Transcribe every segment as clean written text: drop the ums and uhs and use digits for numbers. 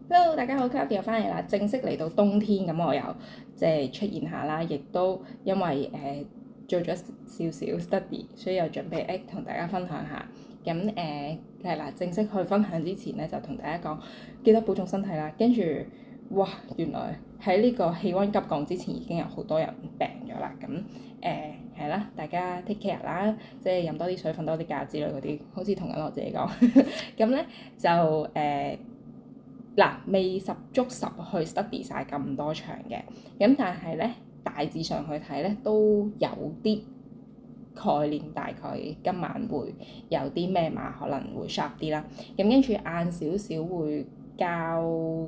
Hello，大家好，Cloudy 又翻嚟啦，正式嚟到冬天，咁我又即係出現下啦，亦都因為做咗少少 study，所以又準備同大家分享下。咁係啦，正式去分享之前咧，就同大家講記得保重身體啦。跟住哇，原來喺呢個氣温急降之前，已經有好多人病咗啦。咁係啦，大家 take care 啦，即係飲多啲水、瞓多啲覺之類嗰啲，好似同緊我自己講。咁咧就嗱，未十足十去 study 晒咁多場嘅，咁但係咧大致上去睇咧都有啲概念，大概今晚會有啲咩碼可能會 sharp 啲啦。咁跟住晏少少會交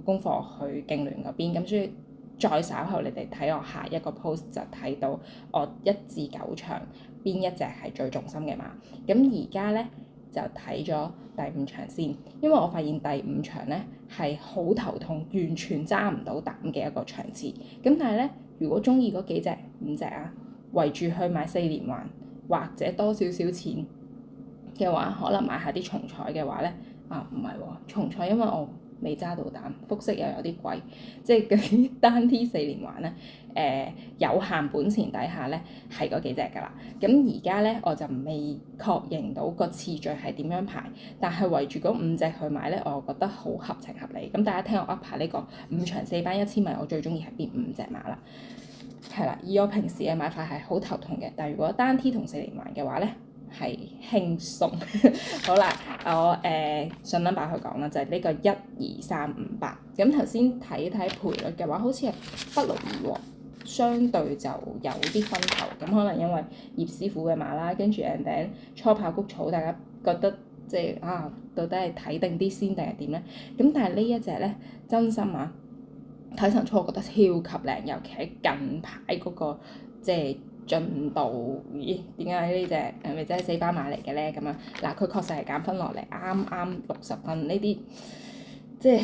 功課去競聯嗰邊，咁所以再稍後你哋睇我下一個 post 就睇到我1至9場邊一隻係最重心嘅碼。咁而家咧就睇咗第5場先，因為我發現第5場咧係好頭痛，完全揸唔到膽嘅一個場次。咁但係咧，如果中意嗰幾隻5隻啊，圍住去買4連環或者多少少錢嘅話，可能買下啲重彩嘅話咧，唔係喎，重彩因為我未揸到膽，複式又有啲貴，即係嗰啲單 T 4連環咧，有限本錢底下咧係嗰幾隻㗎啦。咁而家咧我就未確認到個次序係點樣排，但係圍住嗰5隻去買咧，我又覺得好合情合理。咁大家聽我 up 下呢個5場4班1000米，我最中意係邊5隻馬啦？係啦，以我平時嘅買法係好頭痛嘅，但係如果單 T 同4連環嘅話咧，係輕鬆。好啦，我順 number 去講啦，就係呢個1、2、3、5、8。咁頭先睇睇賠率嘅話，好似係不勞而獲，相對就有啲分頭。咁可能因為葉師傅嘅馬啦，跟住 and then 初跑谷草，大家覺得即係到底係睇定啲先定係點咧？咁但係呢一隻咧，真心睇晨操我覺得超級靚，尤其喺近排嗰個即係進度，咦？點解呢隻係咪真係4班馬嚟嘅咧？咁嗱，佢確實係減分落嚟，啱啱60分呢啲，即係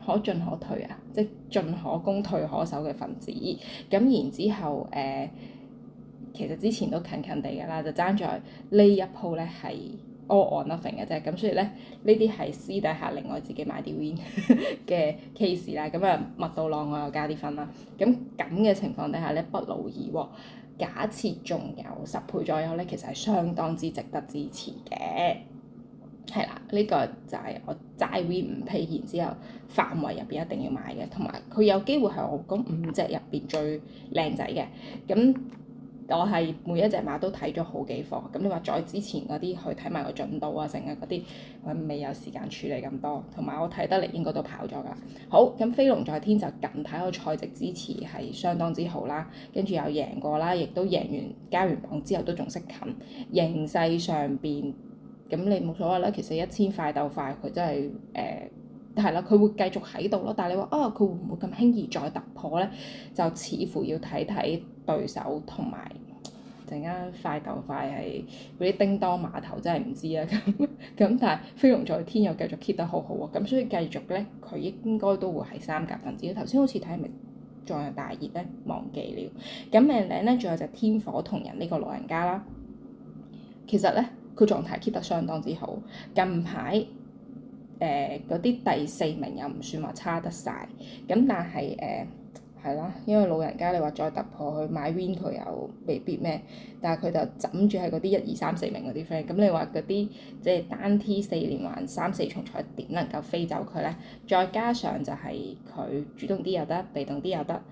可進可退啊！即係進可攻退可守嘅分子。咁然之後其實之前都近近地㗎啦，就爭在呢一鋪咧係all or nothing 嘅啫。咁所以咧，呢啲係私底下另外自己買啲 win 嘅 case 啦。咁麥到朗我又加啲分啦。咁嘅情況底下咧，不勞而獲。假設仲有10倍左右咧，其實係相當之值得支持嘅。係啦，呢個就係我齋 win 唔批，然之後範圍入邊一定要買嘅，同埋佢有機會係我嗰5隻入邊最靚仔嘅。咁我係每一隻馬都睇咗好幾課，咁你話再之前嗰啲去睇埋個進度啊，成日嗰啲我未有時間處理咁多，同埋我睇得嚟應該都跑咗㗎。好，咁飛龍在天就近睇個賽績支持係相當之好啦，跟住又贏過啦，亦都贏完交完磅之後都仲識近形勢上邊，咁你冇所謂啦。其實1000快鬥快，佢真係係啦，佢會繼續喺度咯。但係你話佢會唔會咁輕易再突破咧？就似乎要睇睇對手同埋陣間快鬥快係嗰啲叮當碼頭，真係唔知啊。咁但係飛龍在天又繼續 keep 得好好啊。咁所以繼續咧，佢應該都會係3甲分子。頭先好似睇係咪仲有大熱咧？忘記了。咁命嶺咧，仲有隻天火同人呢個老人家啦。其實咧，佢狀態 keep 得相當之好。近排嗰啲第4名又唔算話差得晒。咁但係係啦，因為老人家你話再突破去買 win 佢又未必咩，但係佢就枕住係嗰啲1、2、3、4名嗰啲 friend。咁你話嗰啲即係單 T 4連環3、4重彩點能夠飛走佢咧？再加上就係佢主動啲又得，被動啲又得。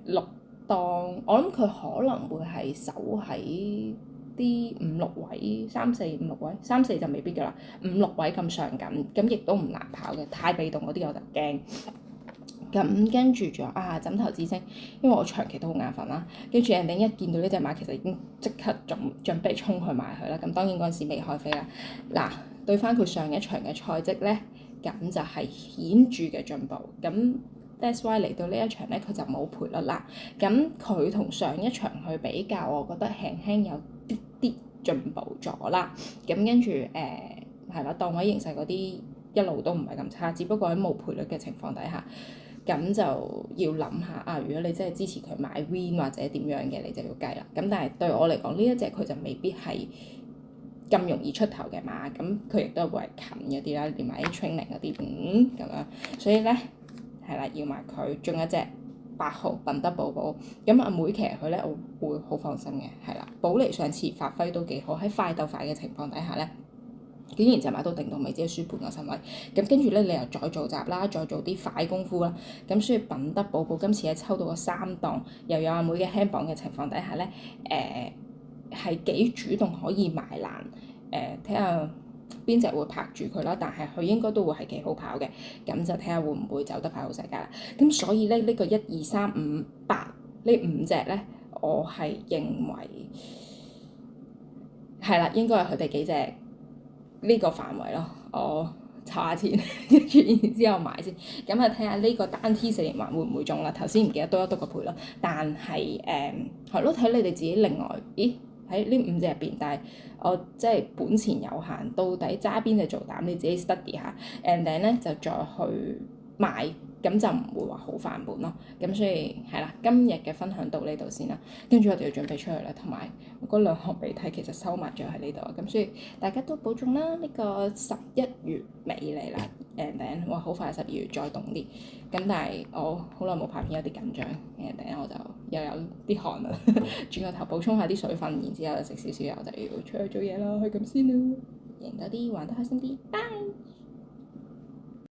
6檔我諗佢可能會係守喺啲5、6位，3、4、5、6位，3、4就未必㗎啦，5、6位咁上緊，咁亦都唔難跑嘅。太被動嗰啲我就驚。咁跟住仲有枕頭之星，因為我長期都好眼瞓啦，跟住人哋一見到呢隻馬，其實已經即刻準備衝去買佢啦。咁當然嗰陣時未開飛啦。嗱，對翻佢上一場嘅賽績咧，咁就係顯著嘅進步。咁 that's why 嚟到呢一場咧，佢就冇賠率啦。咁佢同上一場去比較，我覺得輕輕有啲啲進步咗啦。咁跟住係啦，檔位形勢嗰啲一路都唔係咁差，只不過喺冇賠率嘅情況底下。咁就要諗下如果你真係支持佢買 win 或者點樣嘅，你就要計啦。咁但係對我嚟講，呢一隻佢就未必係咁容易出頭嘅馬，咁佢亦都會係近嗰啲啦，連埋啲 training 嗰啲咁樣，所以咧係啦，要埋佢，仲有一隻8號品德寶寶，咁阿妹其實佢咧我會好放心嘅，係啦，寶莉上次發揮都幾好，喺快鬥快嘅情況底下咧，竟然隻馬都定到尾，只係輸半個身位，咁跟住咧你又再做閘啦，再做啲快功夫啦，咁所以品德寶寶今次喺抽到個3檔，又有阿妹嘅輕磅嘅情況底下咧，係幾主動可以埋欄，睇下邊隻會拍住佢啦，但係佢應該都會係幾好跑嘅，咁就睇下會唔會走得快好世界啦。咁所以咧呢個1、2、3、5、8呢5隻咧，我係認為係啦，應該係佢哋幾隻呢個範圍咯。我籌下錢，跟住然之後買先。咁啊睇下呢個單 T 4連環會唔會中啦？頭先唔記得多一篤個賠咯，但係係咯，睇你哋自己另外，咦？喺呢5隻入邊，但係我即係本錢有限，到底揸邊隻做膽，你自己 study 下 and then 咧就再去買，咁就唔會話好反本咯。咁所以係啦，今日嘅分享到呢度先啦，跟住我哋要準備出去啦，同埋嗰2項鼻涕其實收埋咗喺呢度，咁所以大家都保重啦。呢個11月尾嚟啦 and then 哇好快12月再凍啲，咁但係我好耐冇拍片，有啲緊張 and then 我就又有啲汗啦，轉個頭補充下啲水分，然之後食少少油就要出去做嘢啦，去咁先啦，贏多啲，玩得開心啲，拜。